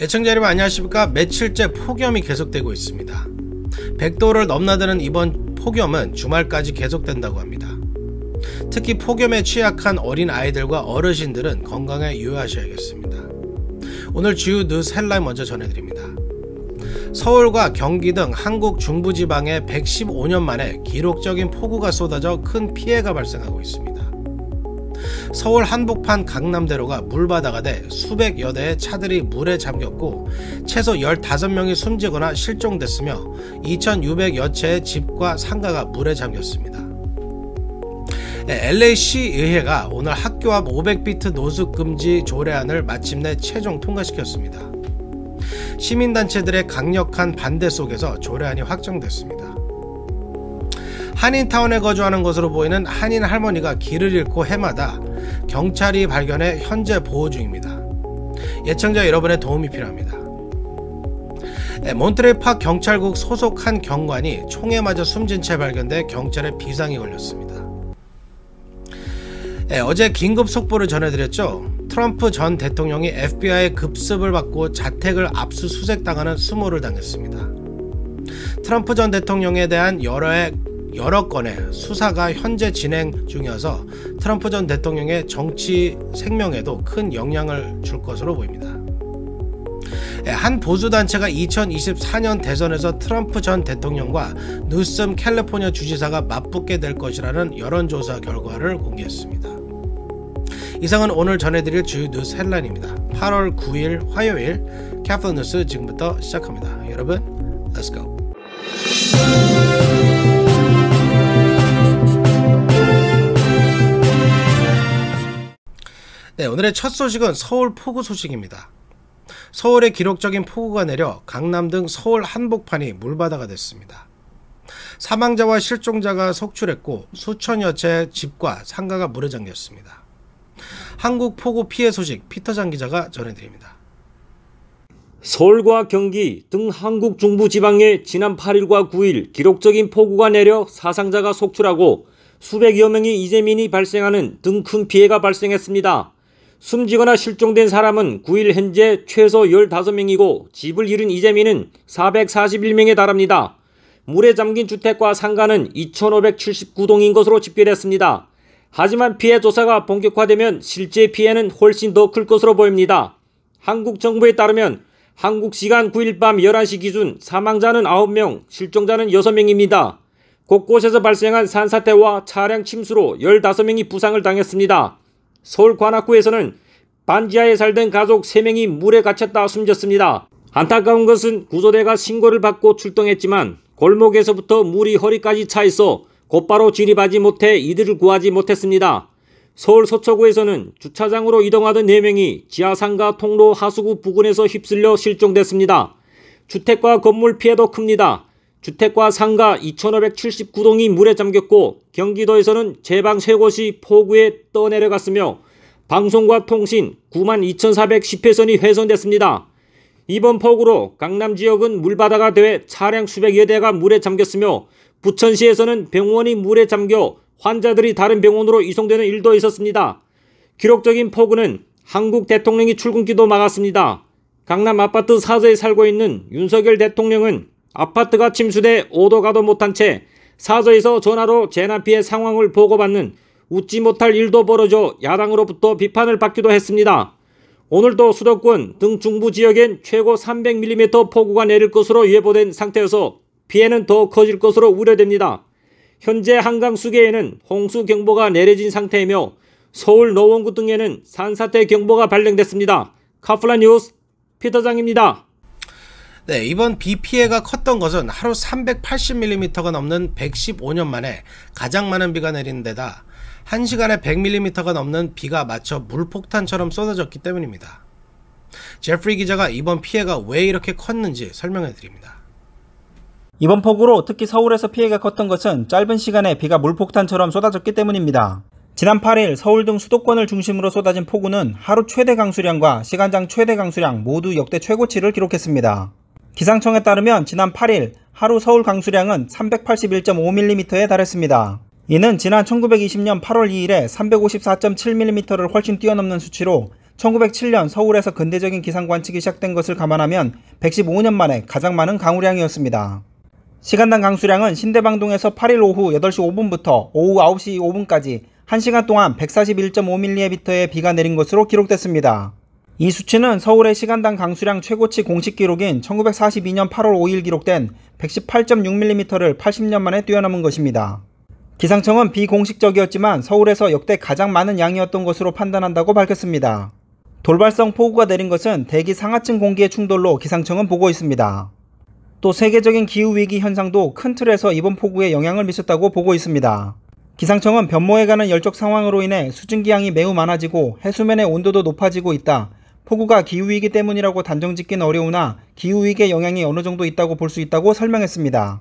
애청자 여러분 안녕하십니까. 며칠째 폭염이 계속되고 있습니다. 100도를 넘나드는 이번 폭염은 주말까지 계속된다고 합니다. 특히 폭염에 취약한 어린 아이들과 어르신들은 건강에 유의하셔야겠습니다. 오늘 주요 뉴스 헬라인 먼저 전해드립니다. 서울과 경기 등 한국 중부지방에 115년 만에 기록적인 폭우가 쏟아져 큰 피해가 발생하고 있습니다. 서울 한복판 강남대로가 물바다가 돼 수백여 대의 차들이 물에 잠겼고 최소 15명이 숨지거나 실종됐으며 2,600여 채의 집과 상가가 물에 잠겼습니다. LA시의회가 오늘 학교 앞 500피트 노숙금지 조례안을 마침내 최종 통과시켰습니다. 시민단체들의 강력한 반대 속에서 조례안이 확정됐습니다. 한인타운에 거주하는 것으로 보이는 한인 할머니가 길을 잃고 해마다 경찰이 발견해 현재 보호 중입니다. 예청자 여러분의 도움이 필요합니다. 몬트레이 파크 경찰국 소속 한 경관이 총에 맞아 숨진 채 발견돼 경찰에 비상이 걸렸습니다. 어제 긴급 속보를 전해드렸죠. 트럼프 전 대통령이 FBI의 급습을 받고 자택을 압수수색당하는 수모를 당했습니다. 트럼프 전 대통령에 대한 여러 건의 수사가 현재 진행 중이어서 트럼프 전 대통령의 정치 생명에도 큰 영향을 줄 것으로 보입니다. 한 보수단체가 2024년 대선에서 트럼프 전 대통령과 뉴섬 캘리포니아 주지사가 맞붙게 될 것이라는 여론조사 결과를 공개했습니다. 이상은 오늘 전해드릴 주요 뉴스 헬라인입니다. 8월 9일 화요일 캐피털 뉴스 지금부터 시작합니다. 여러분, Let's go. 네, 오늘의 첫 소식은 서울 폭우 소식입니다. 서울에 기록적인 폭우가 내려 강남 등 서울 한복판이 물바다가 됐습니다. 사망자와 실종자가 속출했고 수천여 채의 집과 상가가 물에 잠겼습니다. 한국 폭우 피해 소식 피터장 기자가 전해드립니다. 서울과 경기 등 한국 중부 지방에 지난 8일과 9일 기록적인 폭우가 내려 사상자가 속출하고 수백여 명의 이재민이 발생하는 등 큰 피해가 발생했습니다. 숨지거나 실종된 사람은 9일 현재 최소 15명이고 집을 잃은 이재민은 441명에 달합니다. 물에 잠긴 주택과 상가는 2,579동인 것으로 집계됐습니다. 하지만 피해 조사가 본격화되면 실제 피해는 훨씬 더 클 것으로 보입니다. 한국 정부에 따르면 한국 시간 9일 밤 11시 기준 사망자는 9명, 실종자는 6명입니다. 곳곳에서 발생한 산사태와 차량 침수로 15명이 부상을 당했습니다. 서울 관악구에서는 반지하에 살던 가족 3명이 물에 갇혔다 숨졌습니다. 안타까운 것은 구조대가 신고를 받고 출동했지만 골목에서부터 물이 허리까지 차 있어 곧바로 진입하지 못해 이들을 구하지 못했습니다. 서울 서초구에서는 주차장으로 이동하던 4명이 지하상가 통로 하수구 부근에서 휩쓸려 실종됐습니다. 주택과 건물 피해도 큽니다. 주택과 상가 2,579동이 물에 잠겼고 경기도에서는 제방 3곳이 폭우에 떠내려갔으며 방송과 통신 92,410회선이 훼손됐습니다. 이번 폭우로 강남 지역은 물바다가 돼 차량 수백여 대가 물에 잠겼으며 부천시에서는 병원이 물에 잠겨 환자들이 다른 병원으로 이송되는 일도 있었습니다. 기록적인 폭우는 한국 대통령이 출근길도 막았습니다. 강남 아파트 사저에 살고 있는 윤석열 대통령은 아파트가 침수돼 오도 가도 못한 채 사저에서 전화로 재난 피해 상황을 보고받는 웃지 못할 일도 벌어져 야당으로부터 비판을 받기도 했습니다. 오늘도 수도권 등 중부 지역엔 최고 300mm 폭우가 내릴 것으로 예보된 상태여서 피해는 더 커질 것으로 우려됩니다. 현재 한강 수계에는 홍수경보가 내려진 상태이며 서울 노원구 등에는 산사태 경보가 발령됐습니다. 카플라 뉴스 피터장입니다. 네, 이번 비 피해가 컸던 것은 하루 380mm가 넘는 115년 만에 가장 많은 비가 내린 데다 1시간에 100mm가 넘는 비가 맞춰 물폭탄처럼 쏟아졌기 때문입니다. 제프리 기자가 이번 피해가 왜 이렇게 컸는지 설명해 드립니다. 이번 폭우로 특히 서울에서 피해가 컸던 것은 짧은 시간에 비가 물폭탄처럼 쏟아졌기 때문입니다. 지난 8일 서울 등 수도권을 중심으로 쏟아진 폭우는 하루 최대 강수량과 시간당 최대 강수량 모두 역대 최고치를 기록했습니다. 기상청에 따르면 지난 8일 하루 서울 강수량은 381.5mm에 달했습니다. 이는 지난 1920년 8월 2일에 354.7mm를 훨씬 뛰어넘는 수치로 1907년 서울에서 근대적인 기상 관측이 시작된 것을 감안하면 115년 만에 가장 많은 강우량이었습니다. 시간당 강수량은 신대방동에서 8일 오후 8시 5분부터 오후 9시 5분까지 1시간 동안 141.5mm의 비가 내린 것으로 기록됐습니다. 이 수치는 서울의 시간당 강수량 최고치 공식 기록인 1942년 8월 5일 기록된 118.6mm를 80년 만에 뛰어넘은 것입니다. 기상청은 비공식적이었지만 서울에서 역대 가장 많은 양이었던 것으로 판단한다고 밝혔습니다. 돌발성 폭우가 내린 것은 대기 상하층 공기의 충돌로 기상청은 보고 있습니다. 또 세계적인 기후위기 현상도 큰 틀에서 이번 폭우에 영향을 미쳤다고 보고 있습니다. 기상청은 변모에 관한 열적 상황으로 인해 수증기량이 매우 많아지고 해수면의 온도도 높아지고 있다. 폭우가 기후위기 때문이라고 단정짓기는 어려우나 기후위기의 영향이 어느 정도 있다고 볼 수 있다고 설명했습니다.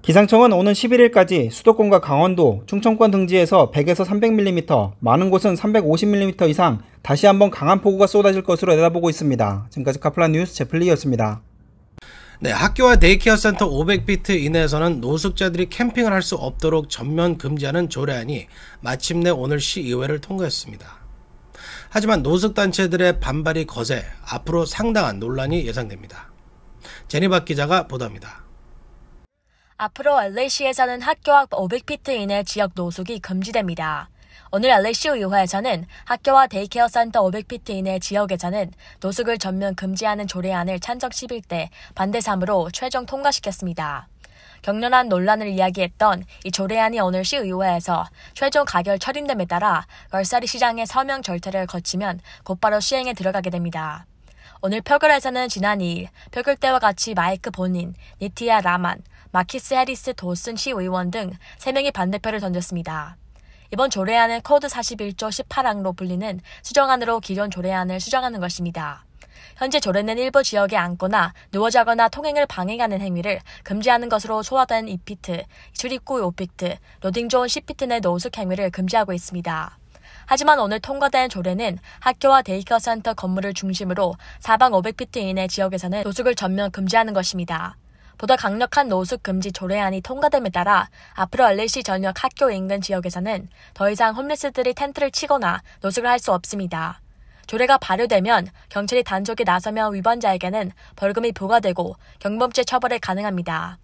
기상청은 오는 11일까지 수도권과 강원도, 충청권 등지에서 100에서 300mm, 많은 곳은 350mm 이상 다시 한번 강한 폭우가 쏟아질 것으로 내다보고 있습니다. 지금까지 카플란 뉴스 제플리였습니다. 네, 학교와 데이케어 센터 500피트 이내에서는 노숙자들이 캠핑을 할 수 없도록 전면 금지하는 조례안이 마침내 오늘 시의회를 통과했습니다. 하지만 노숙단체들의 반발이 거세 앞으로 상당한 논란이 예상됩니다. 제니박 기자가 보도합니다. 앞으로 LA시에서는 학교와 500피트 이내 지역 노숙이 금지됩니다. 오늘 LA시 의회에서는 학교와 데이케어 센터 500피트 이내 지역에서는 노숙을 전면 금지하는 조례안을 찬성 11대 반대 3으로 최종 통과시켰습니다. 격렬한 논란을 이야기했던 이 조례안이 오늘 시의회에서 최종 가결 처림됨에 따라 걸사리 시장의 서명 절차를 거치면 곧바로 시행에 들어가게 됩니다. 오늘 표결에서는 지난 2일 표결 때와 같이 마이크 본인, 니티아 라만, 마키스 해리스 도슨 시의원 등 3명이 반대표를 던졌습니다. 이번 조례안은 코드 41조 18항로 불리는 수정안으로 기존 조례안을 수정하는 것입니다. 현재 조례는 일부 지역에 앉거나 누워 자거나 통행을 방해하는 행위를 금지하는 것으로 소화된 2피트, 출입구 5피트, 로딩존 10피트 내 노숙 행위를 금지하고 있습니다. 하지만 오늘 통과된 조례는 학교와 데이케어 센터 건물을 중심으로 사방 500피트 이내 지역에서는 노숙을 전면 금지하는 것입니다. 보다 강력한 노숙 금지 조례안이 통과됨에 따라 앞으로 LA시 전역 학교 인근 지역에서는 더 이상 홈리스들이 텐트를 치거나 노숙을 할 수 없습니다. 조례가 발효되면 경찰이 단속에 나서면 위반자에게는 벌금이 부과되고 경범죄 처벌이 가능합니다.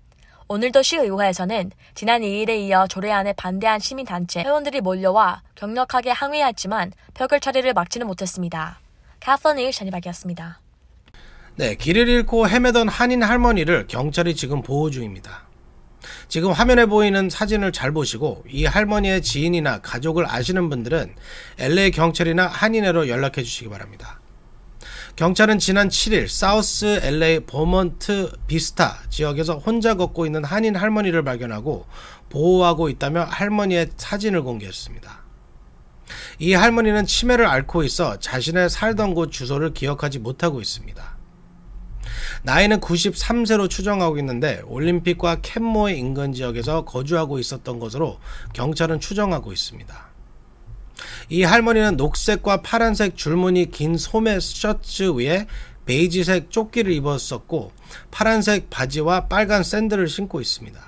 오늘도 시의회에서는 지난 2일에 이어 조례안에 반대한 시민단체 회원들이 몰려와 격력하게 항의했지만 표결 처리를 막지는 못했습니다. 카플란 뉴스 제니박이었습니다. 네, 길을 잃고 헤매던 한인 할머니를 경찰이 지금 보호 중입니다. 지금 화면에 보이는 사진을 잘 보시고 이 할머니의 지인이나 가족을 아시는 분들은 LA 경찰이나 한인회로 연락해 주시기 바랍니다. 경찰은 지난 7일 사우스 LA 버몬트 비스타 지역에서 혼자 걷고 있는 한인 할머니를 발견하고 보호하고 있다며 할머니의 사진을 공개했습니다. 이 할머니는 치매를 앓고 있어 자신의 살던 곳 주소를 기억하지 못하고 있습니다. 나이는 93세로 추정하고 있는데 올림픽과 캔모의 인근 지역에서 거주하고 있었던 것으로 경찰은 추정하고 있습니다. 이 할머니는 녹색과 파란색 줄무늬 긴 소매 셔츠 위에 베이지색 조끼를 입었었고 파란색 바지와 빨간 샌들을 신고 있습니다.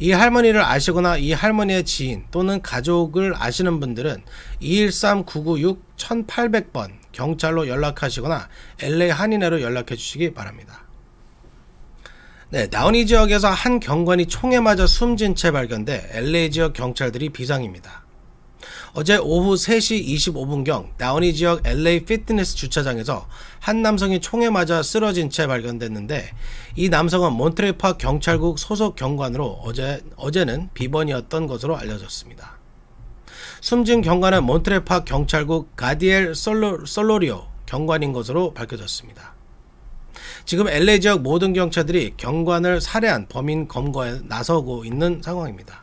이 할머니를 아시거나 이 할머니의 지인 또는 가족을 아시는 분들은 213-996-1800번 경찰로 연락하시거나 LA 한인회로 연락해 주시기 바랍니다. 네, 다우니 지역에서 한 경관이 총에 맞아 숨진 채 발견돼 LA 지역 경찰들이 비상입니다. 어제 오후 3시 25분경 다우니 지역 LA 피트니스 주차장에서 한 남성이 총에 맞아 쓰러진 채 발견됐는데 이 남성은 몬트레이파크 경찰국 소속 경관으로 어제는 비번이었던 것으로 알려졌습니다. 숨진 경관은 몬트레이파크 경찰국 가디엘 솔로리오 경관인 것으로 밝혀졌습니다. 지금 LA 지역 모든 경찰들이 경관을 살해한 범인 검거에 나서고 있는 상황입니다.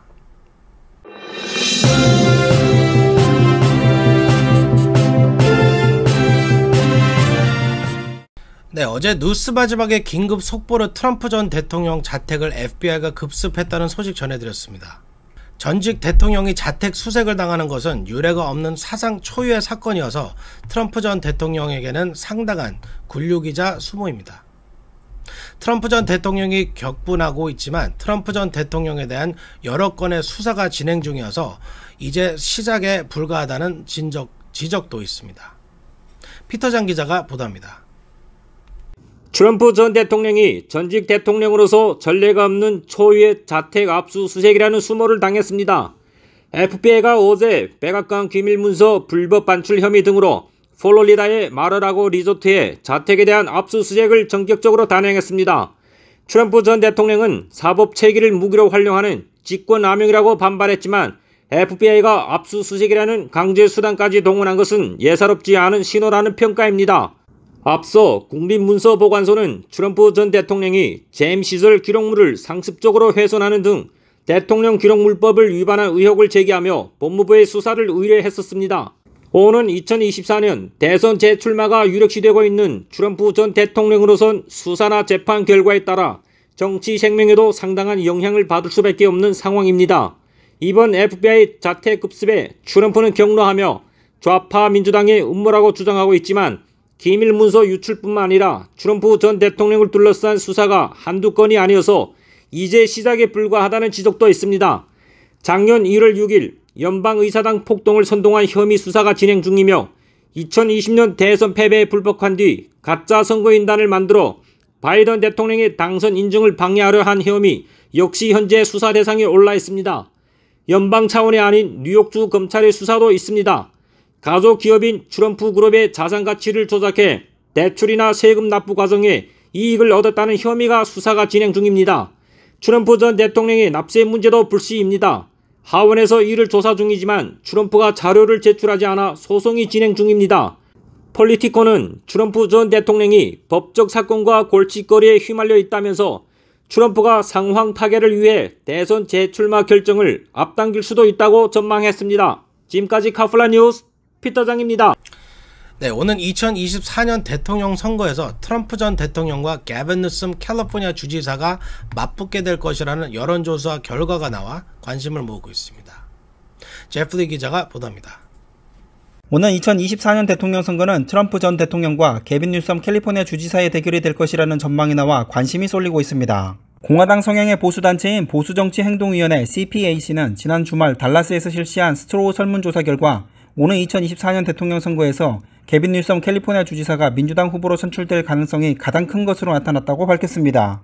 네, 어제 뉴스 마지막에 긴급 속보로 트럼프 전 대통령 자택을 FBI가 급습했다는 소식 전해드렸습니다. 전직 대통령이 자택 수색을 당하는 것은 유례가 없는 사상 초유의 사건이어서 트럼프 전 대통령에게는 상당한 굴욕이자 수모입니다. 트럼프 전 대통령이 격분하고 있지만 트럼프 전 대통령에 대한 여러 건의 수사가 진행 중이어서 이제 시작에 불과하다는 지적도 있습니다. 피터장 기자가 보도합니다. 트럼프 전 대통령이 전직 대통령으로서 전례가 없는 초유의 자택 압수수색이라는 수모를 당했습니다. FBI가 어제 백악관 기밀문서 불법 반출 혐의 등으로 플로리다의 마르라고 리조트의 자택에 대한 압수수색을 전격적으로 단행했습니다. 트럼프 전 대통령은 사법 체계를 무기로 활용하는 직권남용이라고 반발했지만 FBI가 압수수색이라는 강제수단까지 동원한 것은 예사롭지 않은 신호라는 평가입니다. 앞서 국립문서보관소는 트럼프 전 대통령이 재임 시절 기록물을 상습적으로 훼손하는 등 대통령 기록물법을 위반한 의혹을 제기하며 법무부에 수사를 의뢰했었습니다. 오는 2024년 대선 재출마가 유력시되고 있는 트럼프 전 대통령으로선 수사나 재판 결과에 따라 정치 생명에도 상당한 영향을 받을 수밖에 없는 상황입니다. 이번 FBI 자택급습에 트럼프는 격노하며 좌파 민주당의 음모라고 주장하고 있지만 기밀문서 유출뿐만 아니라 트럼프 전 대통령을 둘러싼 수사가 한두 건이 아니어서 이제 시작에 불과하다는 지적도 있습니다. 작년 1월 6일 연방의사당 폭동을 선동한 혐의 수사가 진행 중이며 2020년 대선 패배에 불복한 뒤 가짜 선거인단을 만들어 바이든 대통령의 당선 인증을 방해하려 한 혐의 역시 현재 수사 대상에 올라 있습니다. 연방 차원이 아닌 뉴욕주 검찰의 수사도 있습니다. 가족 기업인 트럼프 그룹의 자산 가치를 조작해 대출이나 세금 납부 과정에 이익을 얻었다는 혐의가 수사가 진행 중입니다. 트럼프 전 대통령의 납세 문제도 불씨입니다. 하원에서 이를 조사 중이지만 트럼프가 자료를 제출하지 않아 소송이 진행 중입니다. 폴리티코는 트럼프 전 대통령이 법적 사건과 골칫거리에 휘말려 있다면서 트럼프가 상황 타개를 위해 대선 재출마 결정을 앞당길 수도 있다고 전망했습니다. 지금까지 카플라 뉴스 피터장입니다. 네, 오는 2024년 대통령 선거에서 트럼프 전 대통령과 게빈 뉴섬 캘리포니아 주지사가 맞붙게 될 것이라는 여론조사 결과가 나와 관심을 모으고 있습니다. 제프리 기자가 보도합니다. 오는 2024년 대통령 선거는 트럼프 전 대통령과 게빈 뉴섬 캘리포니아 주지사의 대결이 될 것이라는 전망이 나와 관심이 쏠리고 있습니다. 공화당 성향의 보수단체인 보수정치행동위원회 CPAC는 지난 주말 달라스에서 실시한 스트로우 설문조사 결과 오는 2024년 대통령 선거에서 게빈 뉴섬 캘리포니아 주지사가 민주당 후보로 선출될 가능성이 가장 큰 것으로 나타났다고 밝혔습니다.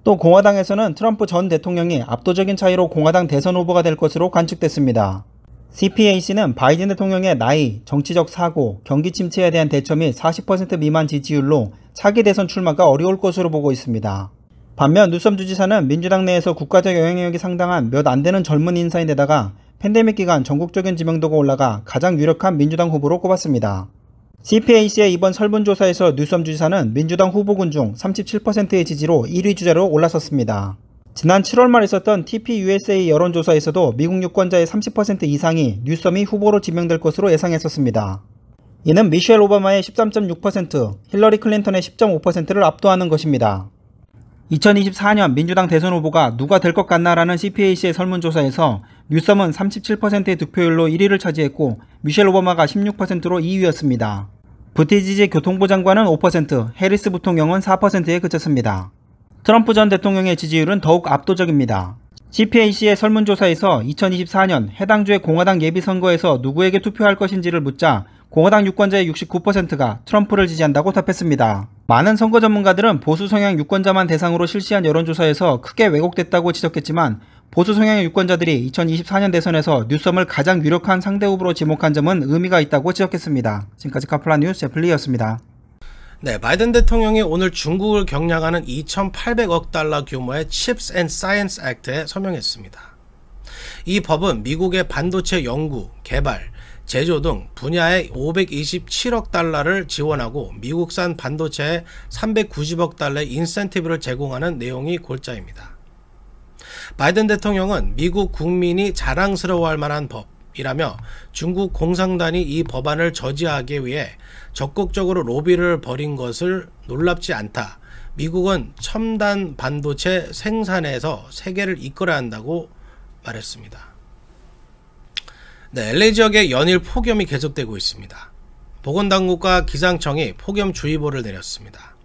또 공화당에서는 트럼프 전 대통령이 압도적인 차이로 공화당 대선 후보가 될 것으로 관측됐습니다. CPAC는 바이든 대통령의 나이, 정치적 사고, 경기 침체에 대한 대처 및 40% 미만 지지율로 차기 대선 출마가 어려울 것으로 보고 있습니다. 반면 뉴섬 주지사는 민주당 내에서 국가적 영향력이 상당한 몇 안 되는 젊은 인사인데다가 팬데믹 기간 전국적인 지명도가 올라가 가장 유력한 민주당 후보로 꼽았습니다. CPAC의 이번 설문조사에서 뉴섬 주지사는 민주당 후보군 중 37%의 지지로 1위 주자로 올라섰습니다. 지난 7월 말 있었던 TPUSA 여론조사에서도 미국 유권자의 30% 이상이 뉴섬이 후보로 지명될 것으로 예상했었습니다. 이는 미셸 오바마의 13.6%, 힐러리 클린턴의 10.5%를 압도하는 것입니다. 2024년 민주당 대선 후보가 누가 될 것 같나라는 CPAC의 설문조사에서 뉴섬은 37%의 득표율로 1위를 차지했고 미셸 오바마가 16%로 2위였습니다. 부티지지 교통부 장관은 5%, 해리스 부통령은 4%에 그쳤습니다. 트럼프 전 대통령의 지지율은 더욱 압도적입니다. CPAC의 설문조사에서 2024년 해당 주의 공화당 예비선거에서 누구에게 투표할 것인지를 묻자 공화당 유권자의 69%가 트럼프를 지지한다고 답했습니다. 많은 선거 전문가들은 보수 성향 유권자만 대상으로 실시한 여론조사에서 크게 왜곡됐다고 지적했지만 보수 성향의 유권자들이 2024년 대선에서 뉴섬을 가장 유력한 상대 후보로 지목한 점은 의미가 있다고 지적했습니다. 지금까지 카플라 뉴스 제플리였습니다. 네, 바이든 대통령이 오늘 중국을 경량하는 2,800억 달러 규모의 Chips and Science Act에 서명했습니다. 이 법은 미국의 반도체 연구, 개발, 제조 등 분야에 527억 달러를 지원하고 미국산 반도체에 390억 달러의 인센티브를 제공하는 내용이 골자입니다. 바이든 대통령은 미국 국민이 자랑스러워할 만한 법이라며 중국 공산당이 이 법안을 저지하기 위해 적극적으로 로비를 벌인 것을 놀랍지 않다. 미국은 첨단 반도체 생산에서 세계를 이끌어야 한다고 말했습니다. 네, LA 지역의 연일 폭염이 계속되고 있습니다. 보건당국과 기상청이 폭염주의보를 내렸습니다.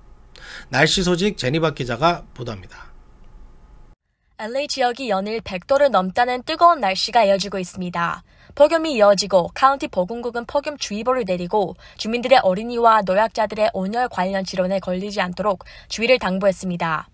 날씨 소식 제니박 기자가 보도합니다. LA 지역이 연일 100도를 넘다는 뜨거운 날씨가 이어지고 있습니다. 폭염이 이어지고 카운티 보건국은 폭염주의보를 내리고 주민들의 어린이와 노약자들의 온열 관련 질환에 걸리지 않도록 주의를 당부했습니다.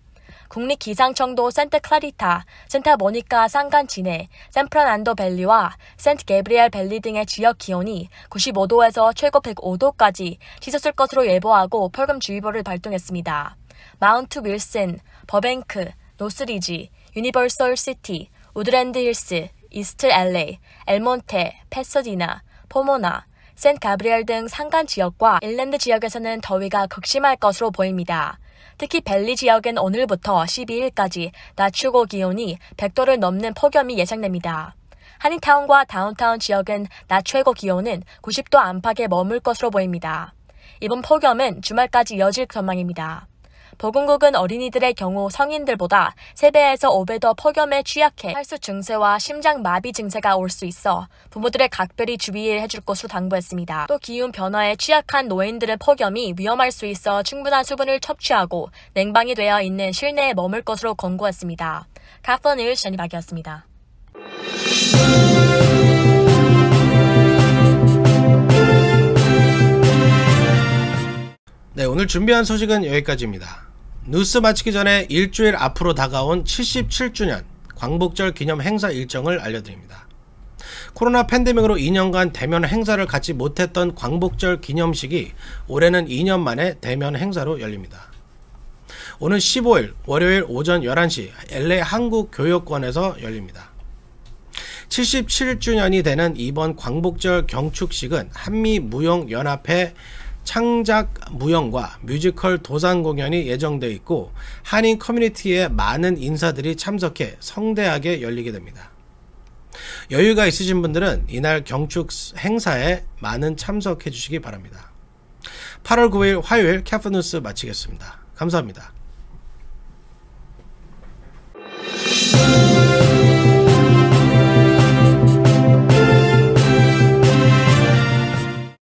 국립기상청도 산타클라리타, 산타모니카 산간 지내, 샌프란난도 밸리와 센트 게브리엘 밸리 등의 지역 기온이 95도에서 최고 105도까지 치솟을 것으로 예보하고 폭염주의보를 발동했습니다. 마운트 윌슨, 버뱅크, 노스리지, 유니버설 시티, 우드랜드 힐스, 이스트 LA, 엘몬테, 패서디나, 포모나, 샌 가브리엘 등 산간 지역과 인랜드 지역에서는 더위가 극심할 것으로 보입니다. 특히 밸리 지역은 오늘부터 12일까지 낮 최고 기온이 100도를 넘는 폭염이 예상됩니다. 하니타운과 다운타운 지역은 낮 최고 기온은 90도 안팎에 머물 것으로 보입니다. 이번 폭염은 주말까지 이어질 전망입니다. 보건국은 어린이들의 경우 성인들보다 3배에서 5배 더 폭염에 취약해 탈수 증세와 심장마비 증세가 올 수 있어 부모들의 각별히 주의해야 줄 것으로 당부했습니다. 또 기온 변화에 취약한 노인들은 폭염이 위험할 수 있어 충분한 수분을 섭취하고 냉방이 되어 있는 실내에 머물 것으로 권고했습니다. 카플 뉴스 전희박이었습니다. 네, 오늘 준비한 소식은 여기까지입니다. 뉴스 마치기 전에 일주일 앞으로 다가온 77주년 광복절 기념 행사 일정을 알려드립니다. 코로나 팬데믹으로 2년간 대면 행사를 갖지 못했던 광복절 기념식이 올해는 2년 만에 대면 행사로 열립니다. 오는 15일 월요일 오전 11시 LA 한국교역원에서 열립니다. 77주년이 되는 이번 광복절 경축식은 한미무용연합회 창작 무용과 뮤지컬 도산 공연이 예정되어 있고 한인 커뮤니티의 많은 인사들이 참석해 성대하게 열리게 됩니다. 여유가 있으신 분들은 이날 경축 행사에 많은 참석해 주시기 바랍니다. 8월 9일 화요일 캐프뉴스 마치겠습니다. 감사합니다.